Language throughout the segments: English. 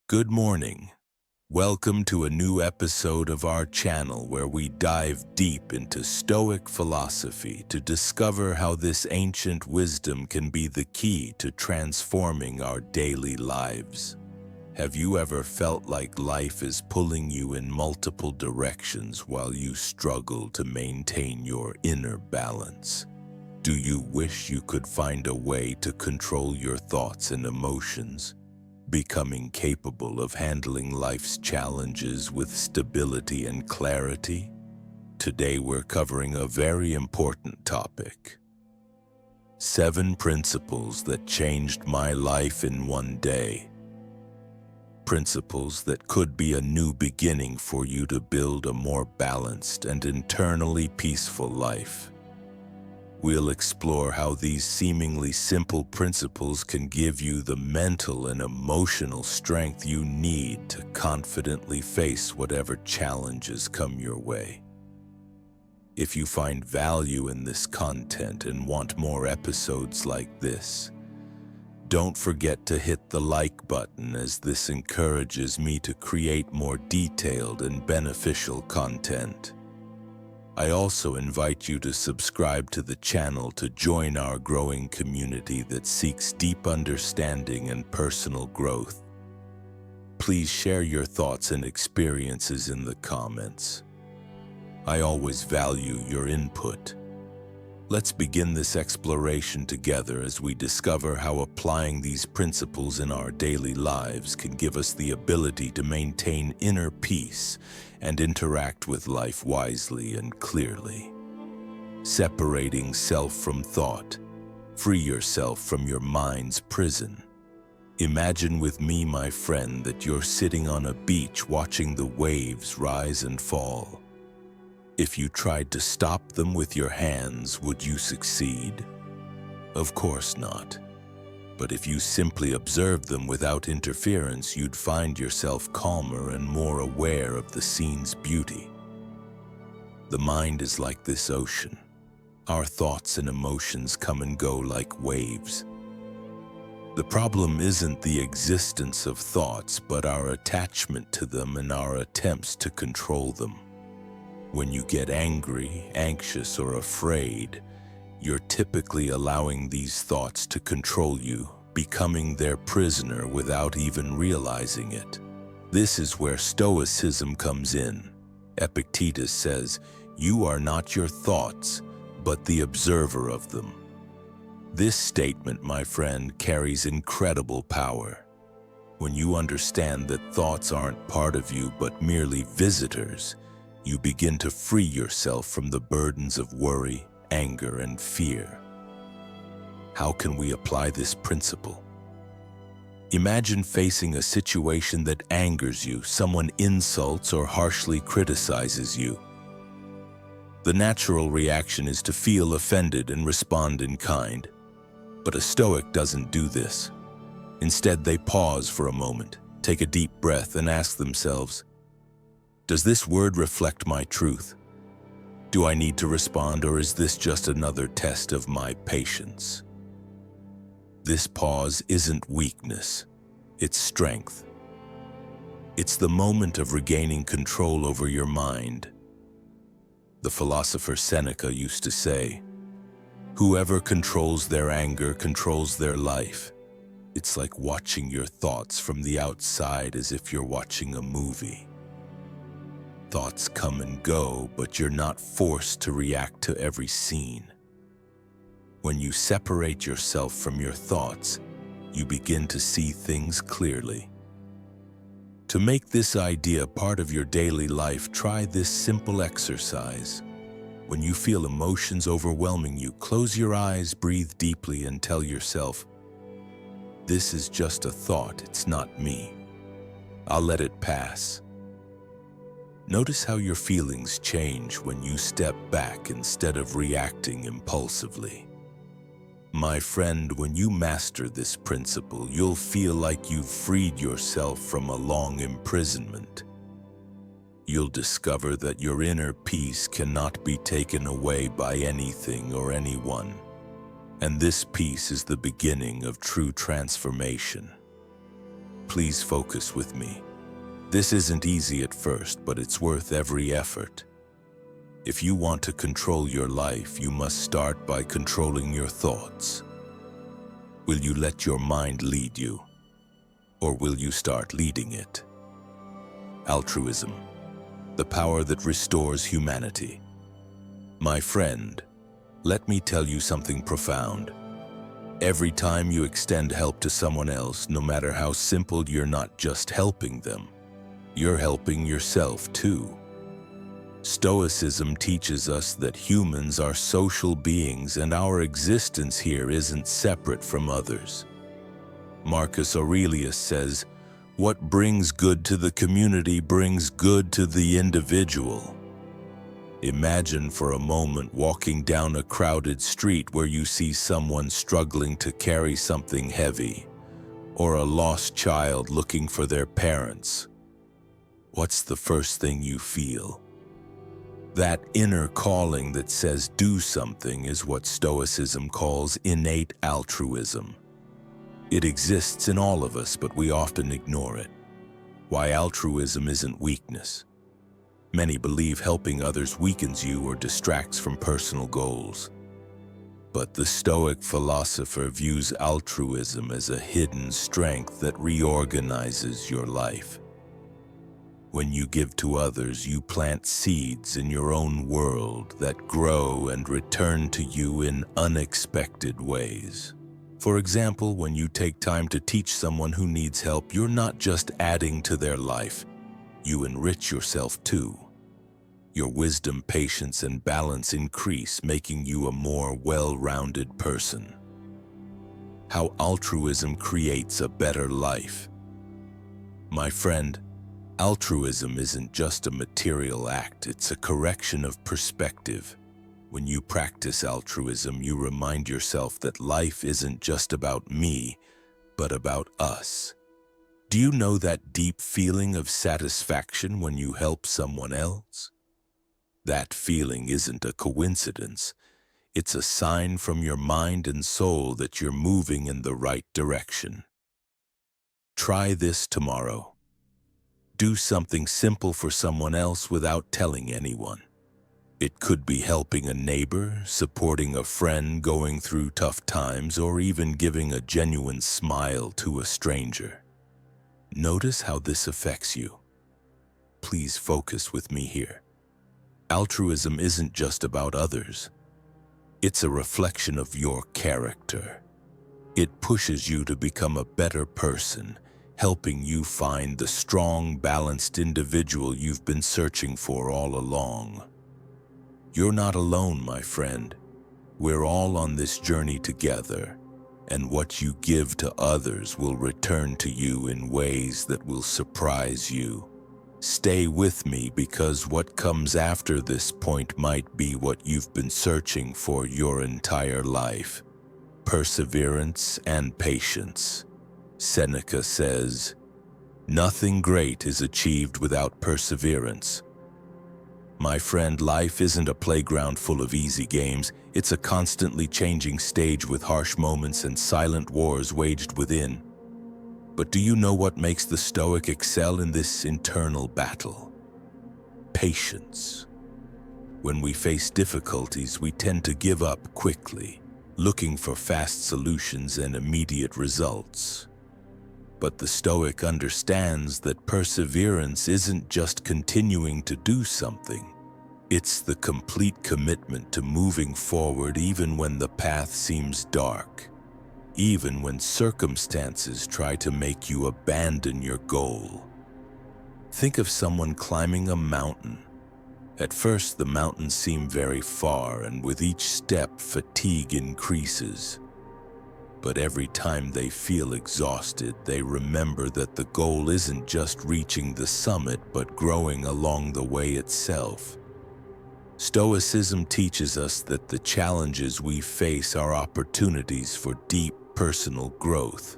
Good morning. Welcome to a new episode of our channel where we dive deep into Stoic philosophy to discover how this ancient wisdom can be the key to transforming our daily lives. Have you ever felt like life is pulling you in multiple directions while you struggle to maintain your inner balance? Do you wish you could find a way to control your thoughts and emotions, becoming capable of handling life's challenges with stability and clarity? Today we're covering a very important topic. 7 principles that changed my life in one day. Principles that could be a new beginning for you to build a more balanced and internally peaceful life. We'll explore how these seemingly simple principles can give you the mental and emotional strength you need to confidently face whatever challenges come your way. If you find value in this content and want more episodes like this, don't forget to hit the like button, as this encourages me to create more detailed and beneficial content. I also invite you to subscribe to the channel to join our growing community that seeks deep understanding and personal growth. Please share your thoughts and experiences in the comments. I always value your input. Let's begin this exploration together as we discover how applying these principles in our daily lives can give us the ability to maintain inner peace and interact with life wisely and clearly. Separating self from thought. Free yourself from your mind's prison. Imagine with me, my friend, that you're sitting on a beach watching the waves rise and fall. If you tried to stop them with your hands, would you succeed? Of course not. But if you simply observed them without interference, you'd find yourself calmer and more aware of the scene's beauty. The mind is like this ocean. Our thoughts and emotions come and go like waves. The problem isn't the existence of thoughts, but our attachment to them and our attempts to control them. When you get angry, anxious, or afraid, you're typically allowing these thoughts to control you, becoming their prisoner without even realizing it. This is where Stoicism comes in. Epictetus says, "You are not your thoughts, but the observer of them." This statement, my friend, carries incredible power. When you understand that thoughts aren't part of you but merely visitors, you begin to free yourself from the burdens of worry, anger, and fear. How can we apply this principle? Imagine facing a situation that angers you, someone insults or harshly criticizes you. The natural reaction is to feel offended and respond in kind. But a Stoic doesn't do this. Instead, they pause for a moment, take a deep breath, and ask themselves, does this word reflect my truth? Do I need to respond, or is this just another test of my patience? This pause isn't weakness, it's strength. It's the moment of regaining control over your mind. The philosopher Seneca used to say, "Whoever controls their anger controls their life." It's like watching your thoughts from the outside, as if you're watching a movie. Thoughts come and go, but you're not forced to react to every scene. When you separate yourself from your thoughts, you begin to see things clearly. To make this idea part of your daily life, try this simple exercise. When you feel emotions overwhelming you, close your eyes, breathe deeply, and tell yourself, "This is just a thought, it's not me. I'll let it pass." Notice how your feelings change when you step back instead of reacting impulsively. My friend, when you master this principle, you'll feel like you've freed yourself from a long imprisonment. You'll discover that your inner peace cannot be taken away by anything or anyone. And this peace is the beginning of true transformation. Please focus with me. This isn't easy at first, but it's worth every effort. If you want to control your life, you must start by controlling your thoughts. Will you let your mind lead you, or will you start leading it? Altruism, the power that restores humanity. My friend, let me tell you something profound. Every time you extend help to someone else, no matter how simple, you're not just helping them, you're helping yourself too. Stoicism teaches us that humans are social beings and our existence here isn't separate from others. Marcus Aurelius says, "What brings good to the community brings good to the individual." Imagine for a moment walking down a crowded street where you see someone struggling to carry something heavy, or a lost child looking for their parents. What's the first thing you feel? That inner calling that says do something is what Stoicism calls innate altruism. It exists in all of us, but we often ignore it. Why altruism isn't weakness. Many believe helping others weakens you or distracts from personal goals. But the Stoic philosopher views altruism as a hidden strength that reorganizes your life. When you give to others, you plant seeds in your own world that grow and return to you in unexpected ways. For example, when you take time to teach someone who needs help, you're not just adding to their life, you enrich yourself too. Your wisdom, patience, and balance increase, making you a more well-rounded person. How altruism creates a better life. My friend, altruism isn't just a material act, it's a correction of perspective. When you practice altruism, you remind yourself that life isn't just about me, but about us. Do you know that deep feeling of satisfaction when you help someone else? That feeling isn't a coincidence. It's a sign from your mind and soul that you're moving in the right direction. Try this tomorrow. Do something simple for someone else without telling anyone. It could be helping a neighbor, supporting a friend going through tough times, or even giving a genuine smile to a stranger. Notice how this affects you. Please focus with me here. Altruism isn't just about others. It's a reflection of your character. It pushes you to become a better person, helping you find the strong, balanced individual you've been searching for all along. You're not alone, my friend. We're all on this journey together, and what you give to others will return to you in ways that will surprise you. Stay with me, because what comes after this point might be what you've been searching for your entire life: perseverance and patience. Seneca says, "Nothing great is achieved without perseverance." My friend, life isn't a playground full of easy games. It's a constantly changing stage with harsh moments and silent wars waged within. But do you know what makes the Stoic excel in this internal battle? Patience. When we face difficulties, we tend to give up quickly, looking for fast solutions and immediate results. But the Stoic understands that perseverance isn't just continuing to do something. It's the complete commitment to moving forward even when the path seems dark, even when circumstances try to make you abandon your goal. Think of someone climbing a mountain. At first, the mountains seem very far, and with each step, fatigue increases. But every time they feel exhausted, they remember that the goal isn't just reaching the summit, but growing along the way itself. Stoicism teaches us that the challenges we face are opportunities for deep personal growth.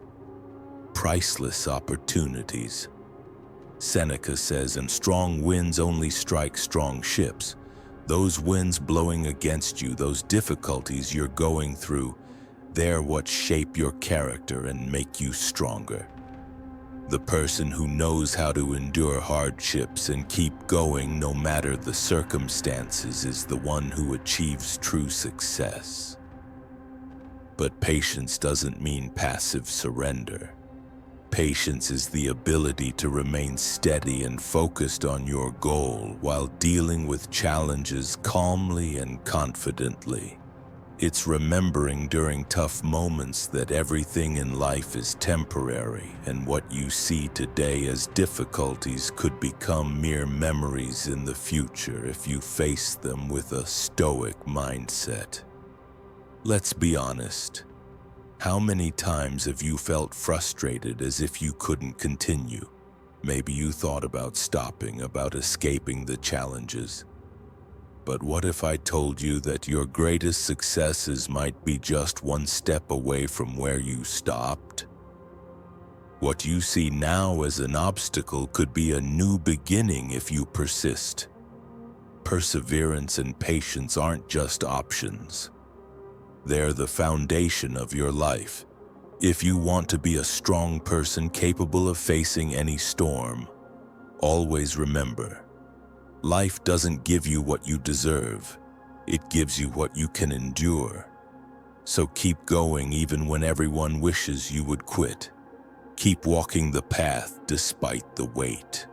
Priceless opportunities. Seneca says, "And strong winds only strike strong ships." Those winds blowing against you, those difficulties you're going through, they're what shape your character and make you stronger. The person who knows how to endure hardships and keep going no matter the circumstances is the one who achieves true success. But patience doesn't mean passive surrender. Patience is the ability to remain steady and focused on your goal while dealing with challenges calmly and confidently. It's remembering during tough moments that everything in life is temporary, and what you see today as difficulties could become mere memories in the future if you face them with a stoic mindset. Let's be honest. How many times have you felt frustrated as if you couldn't continue? Maybe you thought about stopping, about escaping the challenges. But what if I told you that your greatest successes might be just one step away from where you stopped? What you see now as an obstacle could be a new beginning if you persist. Perseverance and patience aren't just options. They're the foundation of your life. If you want to be a strong person capable of facing any storm, always remember, life doesn't give you what you deserve. It gives you what you can endure. So keep going even when everyone wishes you would quit. Keep walking the path despite the weight.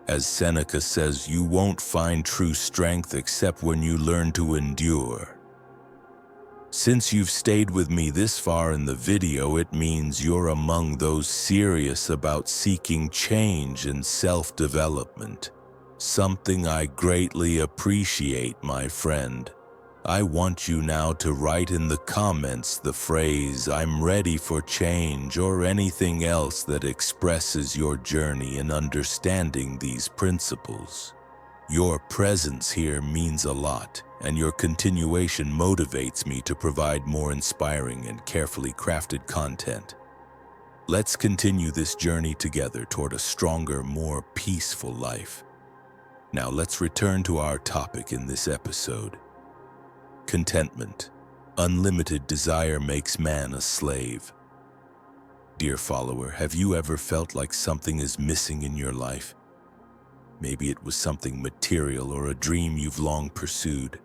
As Seneca says, you won't find true strength except when you learn to endure. Since you've stayed with me this far in the video, it means you're among those serious about seeking change and self-development. Something I greatly appreciate, my friend. I want you now to write in the comments the phrase, "I'm ready for change," or anything else that expresses your journey in understanding these principles. Your presence here means a lot, and your continuation motivates me to provide more inspiring and carefully crafted content. Let's continue this journey together toward a stronger, more peaceful life. Now let's return to our topic in this episode. Contentment. Unlimited desire makes man a slave. Dear follower, have you ever felt like something is missing in your life? Maybe it was something material or a dream you've long pursued.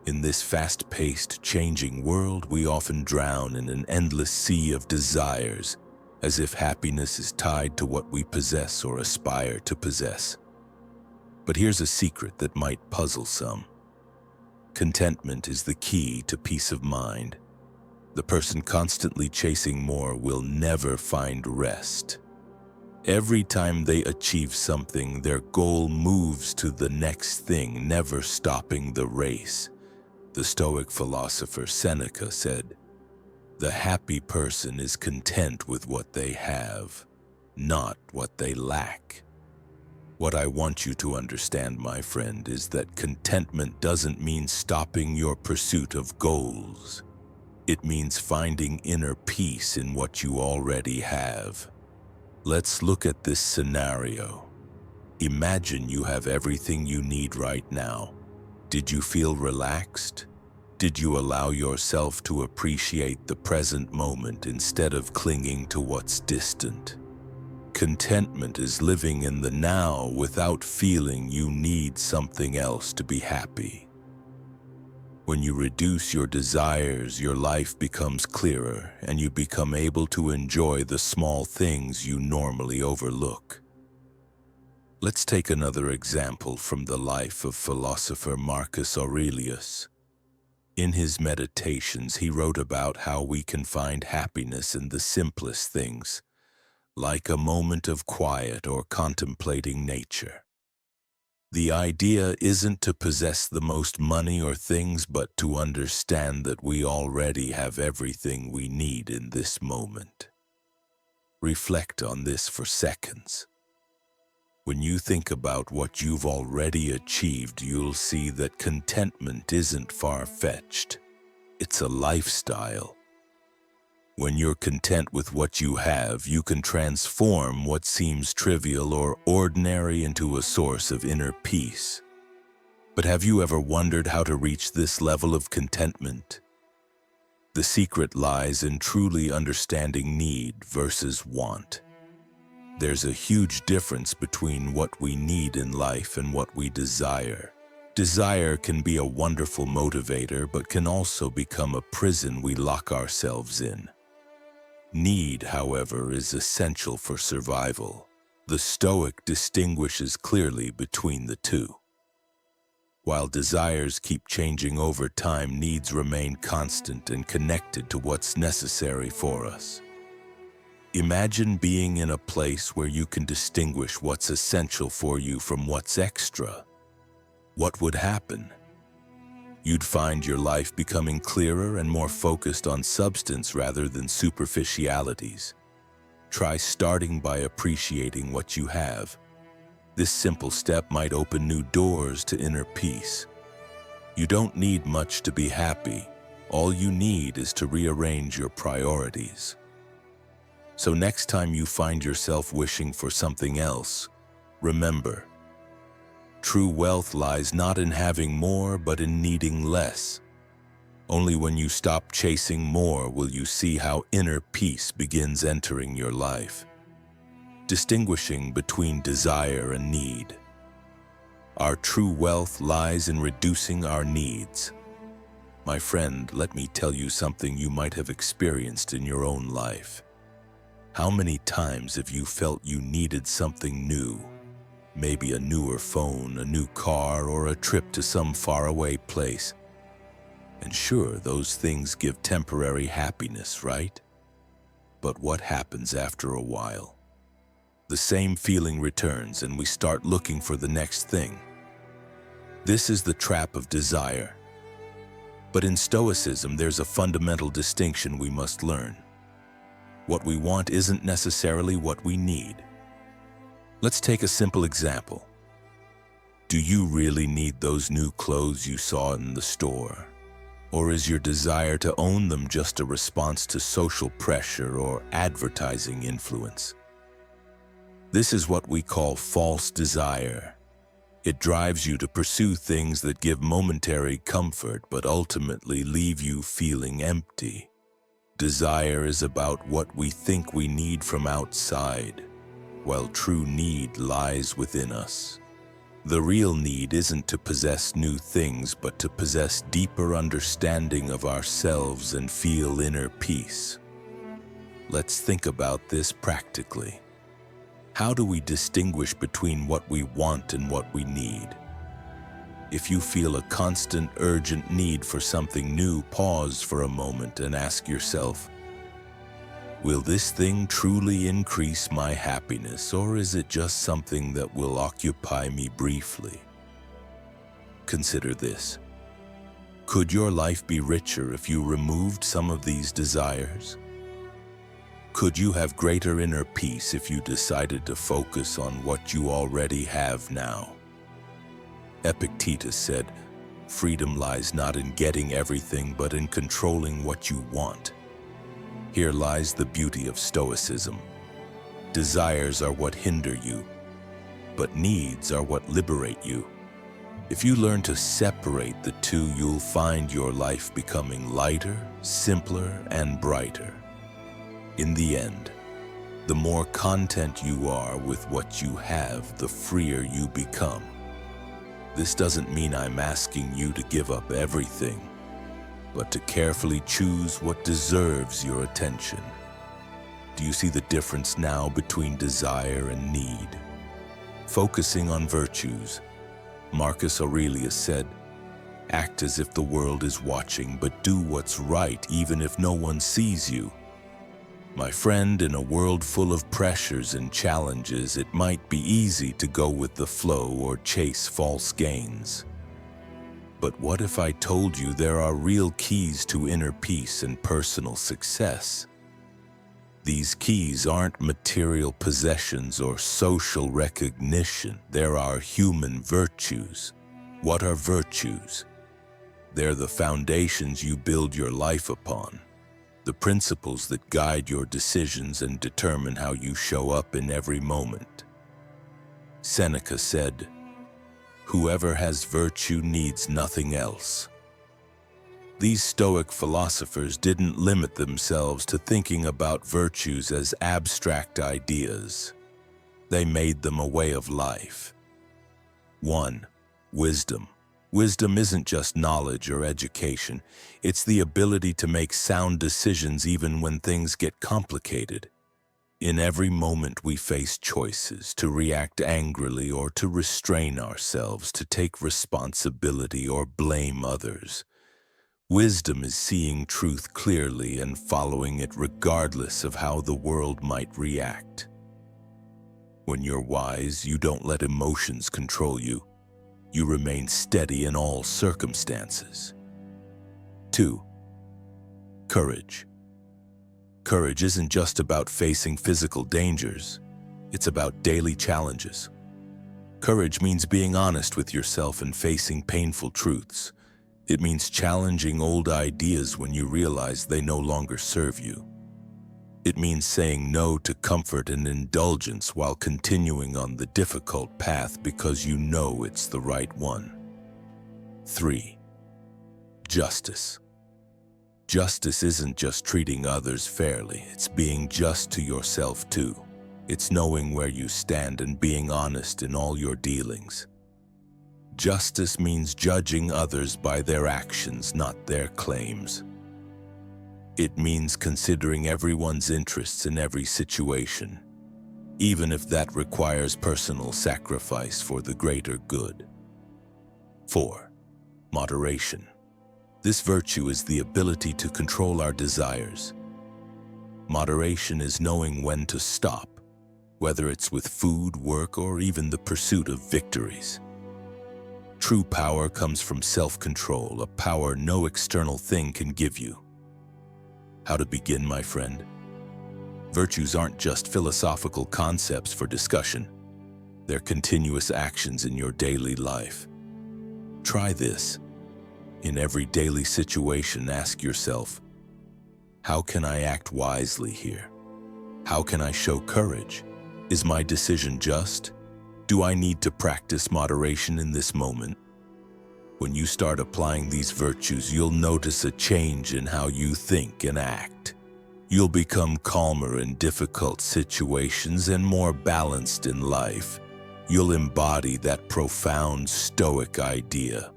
In this fast-paced, changing world, we often drown in an endless sea of desires, as if happiness is tied to what we possess or aspire to possess. But here's a secret that might puzzle some. Contentment is the key to peace of mind. The person constantly chasing more will never find rest. Every time they achieve something, their goal moves to the next thing, never stopping the race. The Stoic philosopher Seneca said, "The happy person is content with what they have, not what they lack." What I want you to understand, my friend, is that contentment doesn't mean stopping your pursuit of goals. It means finding inner peace in what you already have. Let's look at this scenario. Imagine you have everything you need right now. Did you feel relaxed? Did you allow yourself to appreciate the present moment instead of clinging to what's distant? Contentment is living in the now without feeling you need something else to be happy. When you reduce your desires, your life becomes clearer, and you become able to enjoy the small things you normally overlook. Let's take another example from the life of philosopher Marcus Aurelius. In his meditations, he wrote about how we can find happiness in the simplest things, like a moment of quiet or contemplating nature. The idea isn't to possess the most money or things, but to understand that we already have everything we need in this moment. Reflect on this for seconds. When you think about what you've already achieved, you'll see that contentment isn't far-fetched. It's a lifestyle. When you're content with what you have, you can transform what seems trivial or ordinary into a source of inner peace. But have you ever wondered how to reach this level of contentment? The secret lies in truly understanding need versus want. There's a huge difference between what we need in life and what we desire. Desire can be a wonderful motivator, but can also become a prison we lock ourselves in. Need, however, is essential for survival. The Stoic distinguishes clearly between the two. While desires keep changing over time, needs remain constant and connected to what's necessary for us. Imagine being in a place where you can distinguish what's essential for you from what's extra. What would happen? You'd find your life becoming clearer and more focused on substance rather than superficialities. Try starting by appreciating what you have. This simple step might open new doors to inner peace. You don't need much to be happy. All you need is to rearrange your priorities. So next time you find yourself wishing for something else, remember, true wealth lies not in having more, but in needing less. Only when you stop chasing more will you see how inner peace begins entering your life. Distinguishing between desire and need. Our true wealth lies in reducing our needs. My friend, let me tell you something you might have experienced in your own life. How many times have you felt you needed something new? Maybe a newer phone, a new car, or a trip to some faraway place. And sure, those things give temporary happiness, right? But what happens after a while? The same feeling returns and we start looking for the next thing. This is the trap of desire. But in Stoicism, there's a fundamental distinction we must learn. What we want isn't necessarily what we need. Let's take a simple example. Do you really need those new clothes you saw in the store? Or is your desire to own them just a response to social pressure or advertising influence? This is what we call false desire. It drives you to pursue things that give momentary comfort but ultimately leave you feeling empty. Desire is about what we think we need from outside, while true need lies within us. The real need isn't to possess new things, but to possess deeper understanding of ourselves and feel inner peace. Let's think about this practically. How do we distinguish between what we want and what we need? If you feel a constant, urgent need for something new, pause for a moment and ask yourself, will this thing truly increase my happiness, or is it just something that will occupy me briefly? Consider this. Could your life be richer if you removed some of these desires? Could you have greater inner peace if you decided to focus on what you already have now? Epictetus said, freedom lies not in getting everything, but in controlling what you want. Here lies the beauty of Stoicism. Desires are what hinder you, but needs are what liberate you. If you learn to separate the two, you'll find your life becoming lighter, simpler, and brighter. In the end, the more content you are with what you have, the freer you become. This doesn't mean I'm asking you to give up everything, but to carefully choose what deserves your attention. Do you see the difference now between desire and need? Focusing on virtues. Marcus Aurelius said, act as if the world is watching, but do what's right even if no one sees you. My friend, in a world full of pressures and challenges, it might be easy to go with the flow or chase false gains. But what if I told you there are real keys to inner peace and personal success? These keys aren't material possessions or social recognition. There are human virtues. What are virtues? They're the foundations you build your life upon. The principles that guide your decisions and determine how you show up in every moment. Seneca said, whoever has virtue needs nothing else. These Stoic philosophers didn't limit themselves to thinking about virtues as abstract ideas. They made them a way of life. 1. Wisdom. Wisdom isn't just knowledge or education. It's the ability to make sound decisions even when things get complicated. In every moment we face choices, to react angrily or to restrain ourselves, to take responsibility or blame others. Wisdom is seeing truth clearly and following it regardless of how the world might react. When you're wise, you don't let emotions control you. You remain steady in all circumstances. 2. Courage. Courage isn't just about facing physical dangers. It's about daily challenges. Courage means being honest with yourself and facing painful truths. It means challenging old ideas when you realize they no longer serve you. It means saying no to comfort and indulgence while continuing on the difficult path because you know it's the right one. 3. Justice. Justice isn't just treating others fairly, it's being just to yourself too. It's knowing where you stand and being honest in all your dealings. Justice means judging others by their actions, not their claims. It means considering everyone's interests in every situation, even if that requires personal sacrifice for the greater good. 4. Moderation. This virtue is the ability to control our desires. Moderation is knowing when to stop, whether it's with food, work, or even the pursuit of victories. True power comes from self-control, a power no external thing can give you. How to begin, my friend? Virtues aren't just philosophical concepts for discussion. They're continuous actions in your daily life. Try this. In every daily situation, ask yourself, how can I act wisely here? How can I show courage? Is my decision just? Do I need to practice moderation in this moment? When you start applying these virtues, you'll notice a change in how you think and act. You'll become calmer in difficult situations and more balanced in life. You'll embody that profound Stoic idea.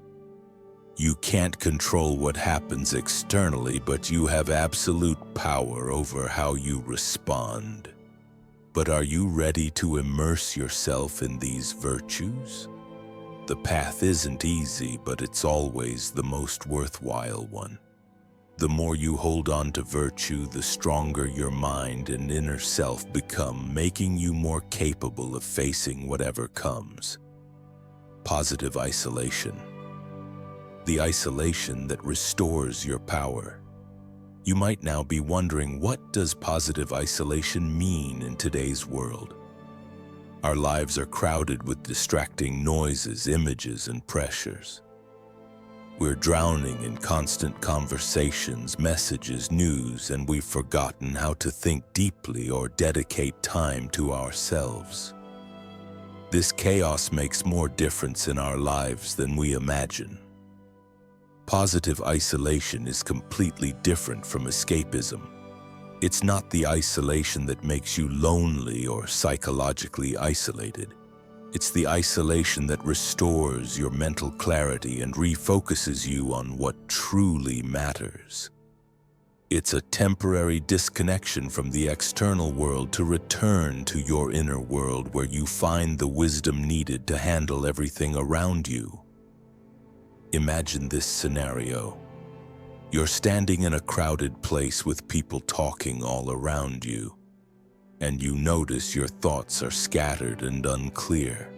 You can't control what happens externally, but you have absolute power over how you respond. But are you ready to immerse yourself in these virtues? The path isn't easy, but it's always the most worthwhile one. The more you hold on to virtue, the stronger your mind and inner self become, making you more capable of facing whatever comes. Positive isolation. The isolation that restores your power. You might now be wondering, what does positive isolation mean in today's world? Our lives are crowded with distracting noises, images, and pressures. We're drowning in constant conversations, messages, news, and we've forgotten how to think deeply or dedicate time to ourselves. This chaos makes more difference in our lives than we imagine. Positive isolation is completely different from escapism. It's not the isolation that makes you lonely or psychologically isolated. It's the isolation that restores your mental clarity and refocuses you on what truly matters. It's a temporary disconnection from the external world to return to your inner world, where you find the wisdom needed to handle everything around you. Imagine this scenario. You're standing in a crowded place with people talking all around you, and you notice your thoughts are scattered and unclear.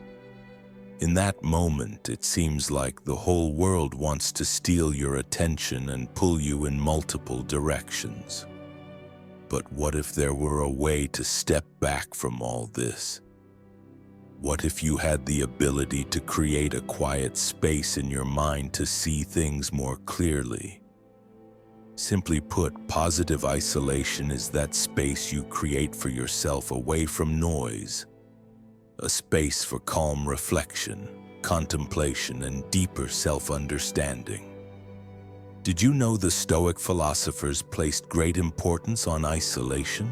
In that moment, it seems like the whole world wants to steal your attention and pull you in multiple directions. But what if there were a way to step back from all this? What if you had the ability to create a quiet space in your mind to see things more clearly? Simply put, positive isolation is that space you create for yourself away from noise. A space for calm reflection, contemplation, and deeper self-understanding. Did you know the Stoic philosophers placed great importance on isolation?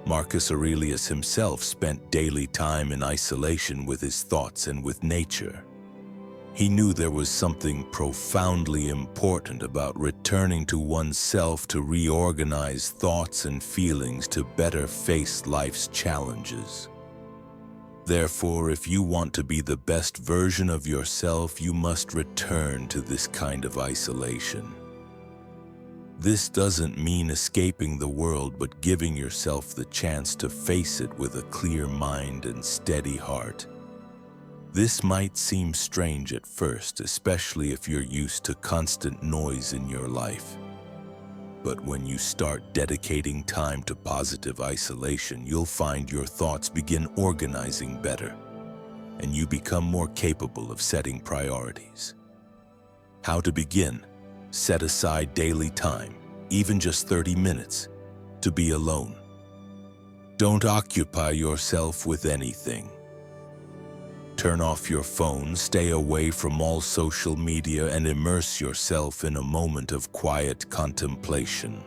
Marcus Aurelius himself spent daily time in isolation with his thoughts and with nature. He knew there was something profoundly important about returning to oneself to reorganize thoughts and feelings to better face life's challenges. Therefore, if you want to be the best version of yourself, you must return to this kind of isolation. This doesn't mean escaping the world, but giving yourself the chance to face it with a clear mind and steady heart. This might seem strange at first, especially if you're used to constant noise in your life. But when you start dedicating time to positive isolation, you'll find your thoughts begin organizing better, and you become more capable of setting priorities. How to begin? Set aside daily time, even just 30 minutes, to be alone. Don't occupy yourself with anything. Turn off your phone, stay away from all social media, and immerse yourself in a moment of quiet contemplation.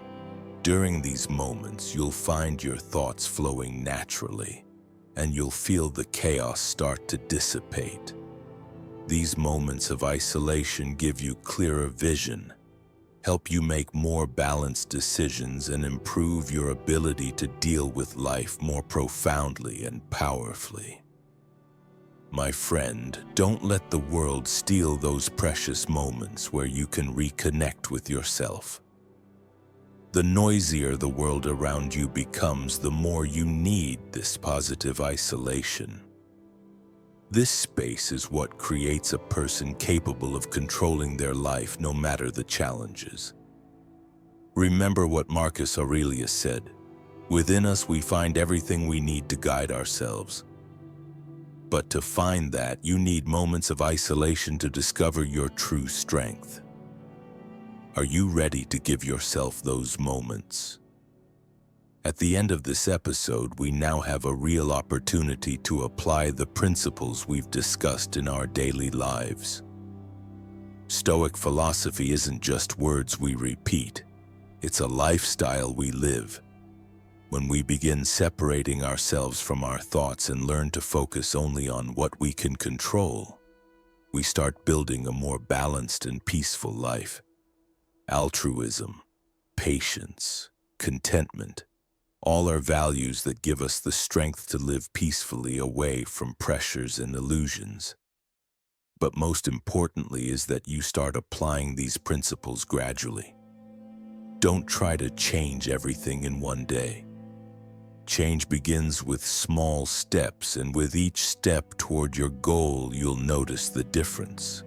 During these moments, you'll find your thoughts flowing naturally, and you'll feel the chaos start to dissipate. These moments of isolation give you clearer vision, help you make more balanced decisions, and improve your ability to deal with life more profoundly and powerfully. My friend, don't let the world steal those precious moments where you can reconnect with yourself. The noisier the world around you becomes, the more you need this positive isolation. This space is what creates a person capable of controlling their life no matter the challenges. Remember what Marcus Aurelius said, "Within us we find everything we need to guide ourselves." But to find that, you need moments of isolation to discover your true strength. Are you ready to give yourself those moments? At the end of this episode, we now have a real opportunity to apply the principles we've discussed in our daily lives. Stoic philosophy isn't just words we repeat, it's a lifestyle we live. When we begin separating ourselves from our thoughts and learn to focus only on what we can control, we start building a more balanced and peaceful life. Altruism, patience, contentment, all are values that give us the strength to live peacefully away from pressures and illusions. But most importantly is that you start applying these principles gradually. Don't try to change everything in one day. Change begins with small steps, and with each step toward your goal, you'll notice the difference.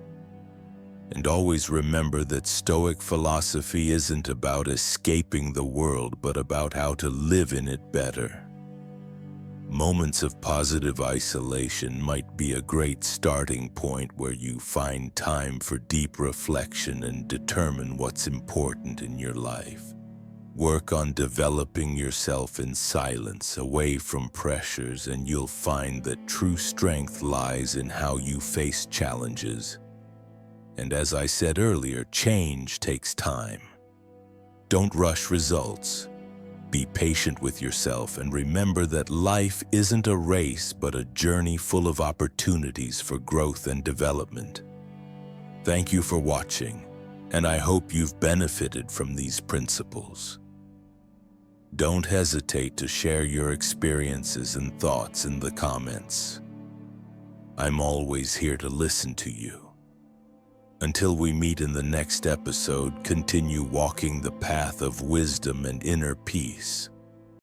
And always remember that Stoic philosophy isn't about escaping the world, but about how to live in it better. Moments of positive isolation might be a great starting point where you find time for deep reflection and determine what's important in your life. Work on developing yourself in silence, away from pressures, and you'll find that true strength lies in how you face challenges. And as I said earlier, change takes time. Don't rush results. Be patient with yourself, and remember that life isn't a race, but a journey full of opportunities for growth and development. Thank you for watching, and I hope you've benefited from these principles. Don't hesitate to share your experiences and thoughts in the comments. I'm always here to listen to you. Until we meet in the next episode, continue walking the path of wisdom and inner peace.